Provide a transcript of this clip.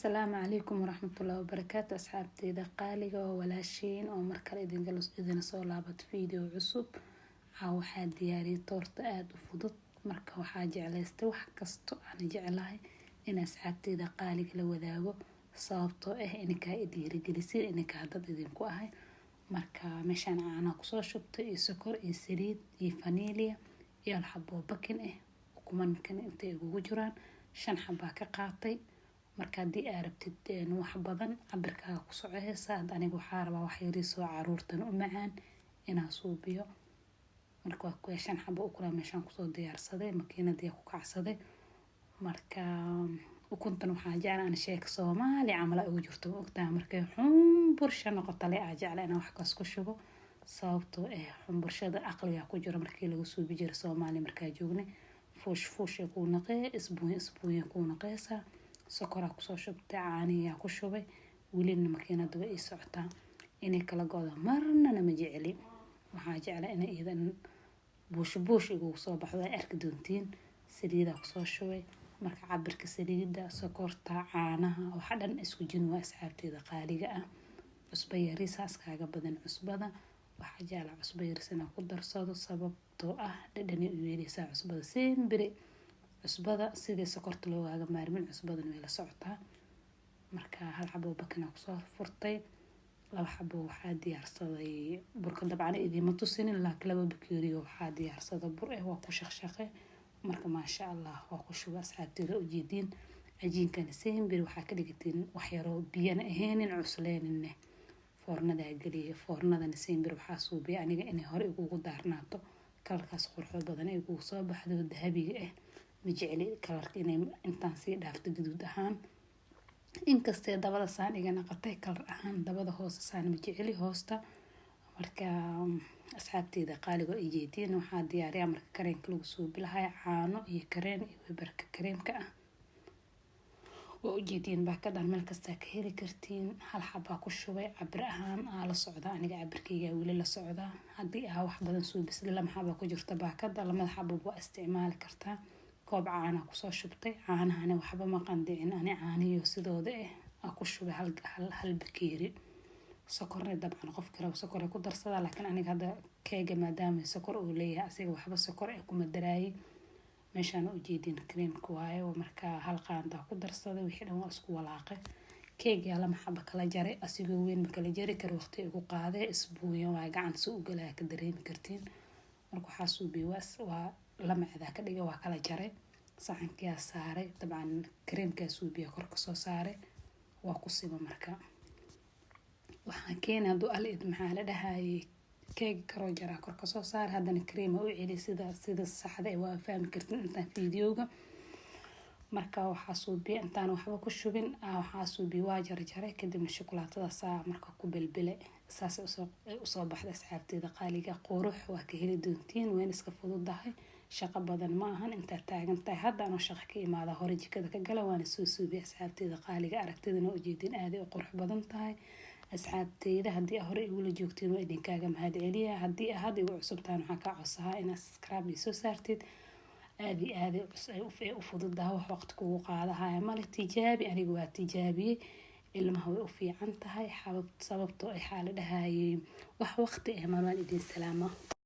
السلام عليكم ورحمة الله وبركاته. أصحابتي إذا قالي ولاشين أو مركل إذن جلس إذن صولابت فيديو عصب أو حد دياري طورت آد وفضت مركه وحاجة على استوح كستو أنا جعلها إن أصحابتي إذا قالي لو ذاو صابته إنك إديري جلسين إنك عدد إذن كوهاي مركا مشان أنا قصو شبت سكر سريد فانيليا الحبو بكن وكمان كان أنت وجران 5 حبة كقاطي marka hadii aad rabtid wax badan cabirkaaga ku soceysa anigu waxaa rabaa wax yar soo caruurtan u macaan inaan suubiyo marka waa ku 5 xabo u kala meeshan ku soo diyaarsaday makiinadii ku kacsaday marka ukuntan waxaa jeclaan sheek Soomaali camal ugu jirto ogtaa markay xumbursha noqoto le jeclaan wax kaas ku shubo sababtoo xumburshada aqliga ku jiro markii lagu suubi jiray Soomaali markaa joognay fuush ku naqay isbuunya ku naqaysa سكر أقصى شبت عانية كشوبي ولين مكينة دوي سعتا إني كلا قاضي مرنا أنا مجعلي وحاجة على إني إذا بوش يقول صباح ذا أركدونتين سريدة أقصى شوي مرك عبرك سريدة سكر عانها وحدا اسكو جنوا أسحابتي ذا قارقة عصبية ريساس كاجا بدن عصبة وحاجة على عصبية رسنا قدر صاد السبب توه لدني ويريسا عصبة سين بري cusbada sidii sokorta looga maarmin cusbadan way la socotaa marka hal xabo bakana ku soo furtay laba xabo waxa diyaarsaday burka dabcan idima tusinin laakiin laba bakeeriyo waxa diyaarsaday bur waa ku shaqshaqay marka ma sha Allah waa ku shuba asxaabtida u jeedin ajiinkan seen bir waxa ka dhigteen wax yaro biyana aheenin cusleenin foornada galiye foornadan seen bir waxa suubiya aniga inay hore ugu daarnaato kalkaas qurux badan ay ugu soo baxdo dahabiga مجعلي كلارك إنتان سي دافت جدود أهان إنكستي دبدا سان إيجانا قطعي كلر أهان دبدا هوس سان مجعلي هوستا مركا أصحابتي إذا قالوا إيجيتين وحاد دياري مركا كرين كلوسو بلهاي عانو إيه كرين إيه بركا كريم كأ وإيجيتين باكدا الملكستا كهيري كرتين هل حبا كشوبي عبر أهان على صعدا أنيقا عبركيا ويلي لصعدا هادي أها وحبا نسوي بس لما حبا كجرتا باكدا لما حبا بوا استعمال كرتا كوب عانا كسو شبتي عانا أنا وحبا ما قندعين أنا عاني يوسيدو ده أكو شبه هل بكيري سكرني طبعا قف كرا وسكر كدر صدا لكن أنا هذا كيجا مادام سكر وليه أسيق وحبا سكر يكون مدراي مشان أجيدين كريم كواي ومركا هالقاندا كدر صدا وحنا واسكو ولاقة كيجا لما حبا كلا جري أسيق وين بكلا جري كروختي يكو قاده أسبوعين وعن سوق لا كدرين كرتين مركو حاسو بيواس لما إذا كده وكلا جري صحن كيا ساري طبعا كريم كاسوبيا كرك سو ساري وقصيبه مركا waxaan keenay hadu alid maxaa la dhahay keeg karo jara korka soo saar hadana cream oo cili sida saxda ah waa fahmi kartin inta fiidiyoga marka waxa suubiya intaan waxba ku shubin waxa suubiya waa jarjaray kadib shukulaatada saa marka ku bilbile saas u soo baxda asxaabteeda qaaliga qurux waa ka heli doontiin ween iska fududahay shaqo badan ma ahan inta taagan tahay hadda aan shaqo ka imaada hore jikada ka gala waan soo suubiya asxaabteeda qaaliga aragtidana u jeedin aad u qurux badan tahay asxaabteeda hadii hore igu la joogtiin waa idinkaaga mahad celiya hadii aad igu cusubtaan waxa ka codsadaa in subscribe soo saartid aad u fududahay wax waqti kugu qaadahay mala tijaabi anigu waa tijaabiye ilmaha way u fiican tahay sababtoo ay xaaladahay wax waqti ah marwan idin salaamo